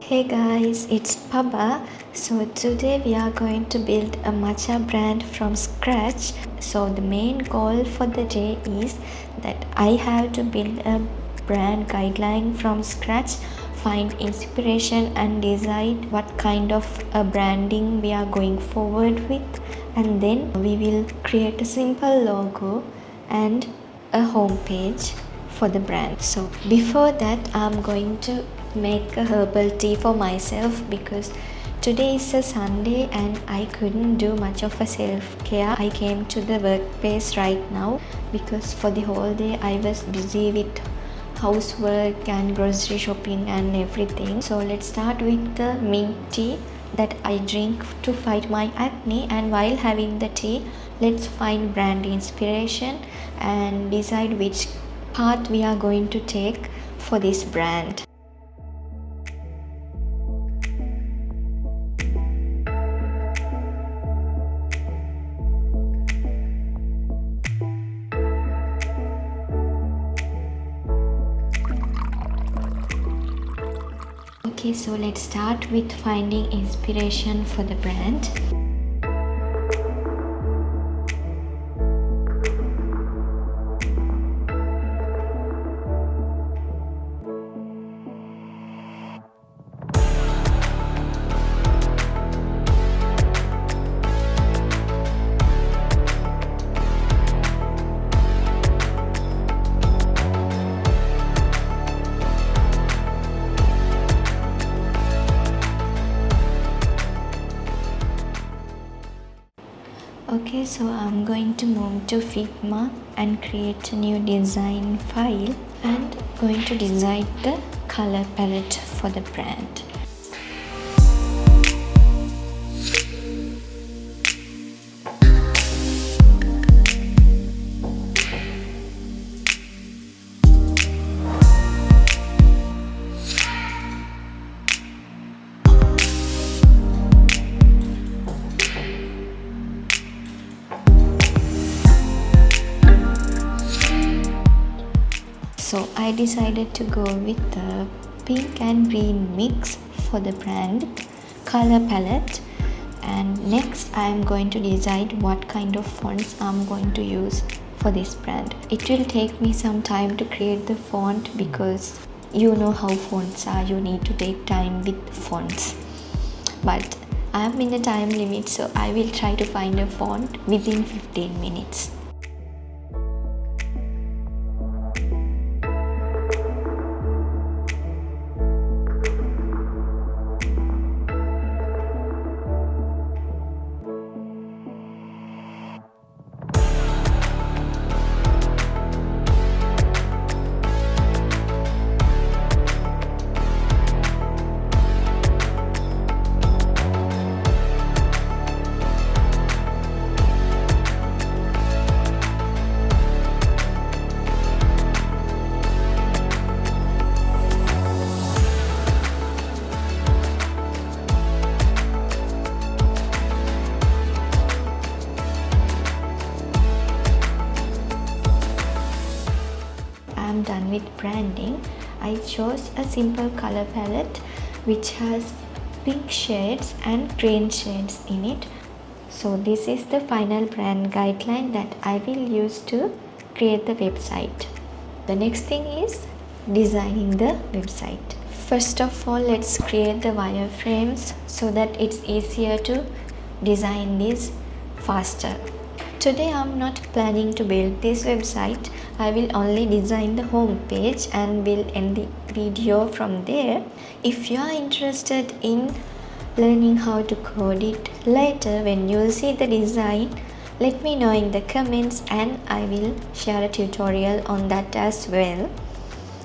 Hey guys, it's Papa. So today we are going to build a matcha brand from scratch. So the main goal for the day is that I have to build a brand guideline from scratch, find inspiration and decide what kind of a branding we are going forward with, and then we will create a simple logo and a home page for the brand. So before that, I'm going to make a herbal tea for myself because today is a Sunday and I couldn't do much of a self-care. I came to the workplace right now because for the whole day I was busy with housework and grocery shopping and everything. So let's start with the mint tea that I drink to fight my acne, and while having the tea, let's find brand inspiration and decide which path we are going to take for this brand. Okay, so let's start with finding inspiration for the brand. Okay, so I'm going to move to Figma and create a new design file and going to decide the color palette for the brand. So I decided to go with the pink and green mix for the brand color palette, and next I am going to decide what kind of fonts I'm going to use for this brand. It will take me some time to create the font because you know how fonts are, you need to take time with fonts, but I am in a time limit, so I will try to find a font within 15 minutes. I'm done with branding. I chose a simple color palette which has pink shades and green shades in it. So this is the final brand guideline that I will use to create the website. The next thing is designing the website. First of all, let's create the wireframes so that it's easier to design this faster. Today I'm not planning to build this website. I will only design the home page and will end the video from there. If you are interested in learning how to code it later when you see the design, let me know in the comments and I will share a tutorial on that as well,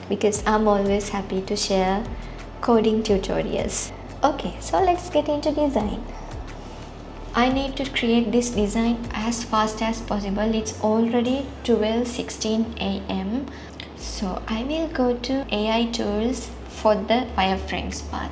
because I'm always happy to share coding tutorials. Okay, so let's get into design. I need to create this design as fast as possible. It's already 12:16 a.m. So I will go to AI tools for the wireframes part.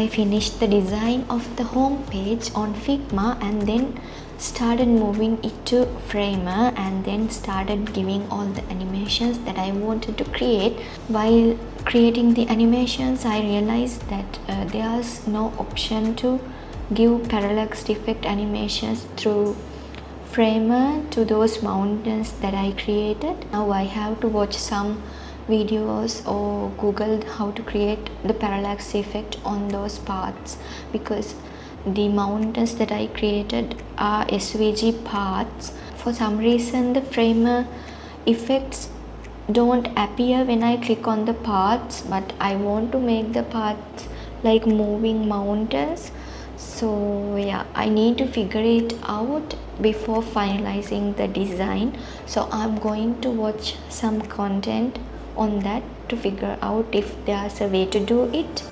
I finished the design of the home page on Figma and then started moving it to Framer and then started giving all the animations that I wanted to create. While creating the animations, I realized that there's no option to give parallax effect animations through Framer to those mountains that I created. Now I have to watch some videos or Google how to create the parallax effect on those paths, because the mountains that I created are SVG paths. For some reason the Framer effects don't appear when I click on the paths, but I want to make the paths like moving mountains. So yeah, I need to figure it out before finalizing the design. So I'm going to watch some content on that to figure out if there's a way to do it.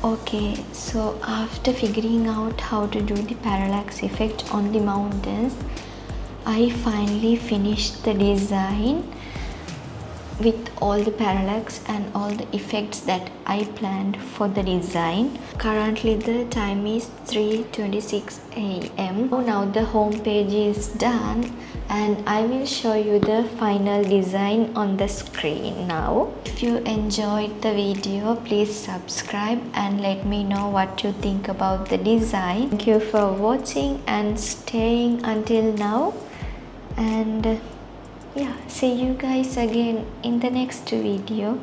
Okay, so after figuring out how to do the parallax effect on the mountains, I finally finished the design with all the parallax and all the effects that I planned for the design. Currently the time is 3:26 a.m. Now the home page is done and I will show you the final design on the screen now. If you enjoyed the video, please subscribe and let me know what you think about the design. Thank you for watching and staying until now, and yeah, see you guys again in the next video.